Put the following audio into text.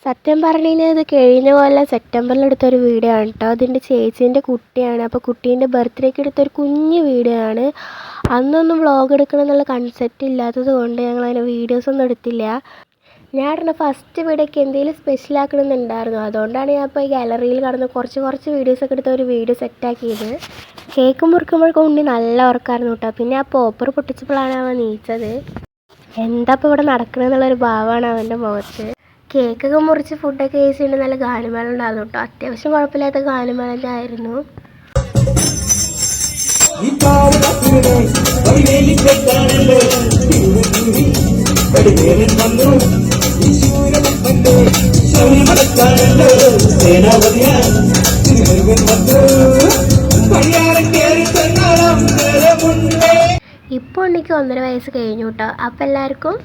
സത്യം പറഞ്ഞു കഴിഞ്ഞാൽ ഇത് കഴിഞ്ഞ പോലെ സെപ്റ്റംബറിൽ എടുത്തൊരു വീഡിയോ ആണ് കേട്ടോ. അതിൻ്റെ ചേച്ചീൻ്റെ കുട്ടിയാണ്. അപ്പോൾ കുട്ടീൻ്റെ ബർത്ത്ഡേക്ക് എടുത്തൊരു കുഞ്ഞ് വീഡിയോ ആണ്. അന്നൊന്നും വ്ളോഗ് എടുക്കണം എന്നുള്ള കൺസെപ്റ്റ് ഇല്ലാത്തത് കൊണ്ട് ഞങ്ങളതിന് വീഡിയോസൊന്നും എടുത്തില്ല. ഞാൻ ഇടുന്ന ഫസ്റ്റ് വീഡിയോയ്ക്ക് എന്തെങ്കിലും സ്പെഷ്യൽ ആക്കണമെന്നുണ്ടായിരുന്നു. അതുകൊണ്ടാണ് ഞാൻ ഇപ്പോൾ ഈ ഗാലറിയിൽ കടന്ന് കുറച്ച് വീഡിയോസൊക്കെ എടുത്ത ഒരു വീഡിയോ സെറ്റാക്കിയത്. കേക്ക് മുറിക്കുമ്പോഴൊക്കെ ഉണ്ണി നല്ല ഉറക്കമായിരുന്നു കേട്ടോ. പിന്നെ ആ പോപ്പർ പൊട്ടിച്ചപ്പോഴാണ് അവൻ നീച്ചത്. എന്താ ഇപ്പോൾ ഇവിടെ നടക്കണമെന്നുള്ളൊരു ഭാവമാണ് അവൻ്റെ മുഖത്ത്. കേക്കൊക്കെ മുറിച്ച് ഫുഡൊക്കെ കഴിച്ചിട്ട് നല്ല ഗാനമേള ഉണ്ടായിരുന്നു കേട്ടോ. അത്യാവശ്യം കുഴപ്പമില്ലാത്ത ഗാനമേള തന്നെ ആയിരുന്നു. ഇപ്പോൾ ഉണ്ണിക്ക് 1.5 വയസ്സ് കഴിഞ്ഞു കേട്ടോ. അപ്പം എല്ലാവർക്കും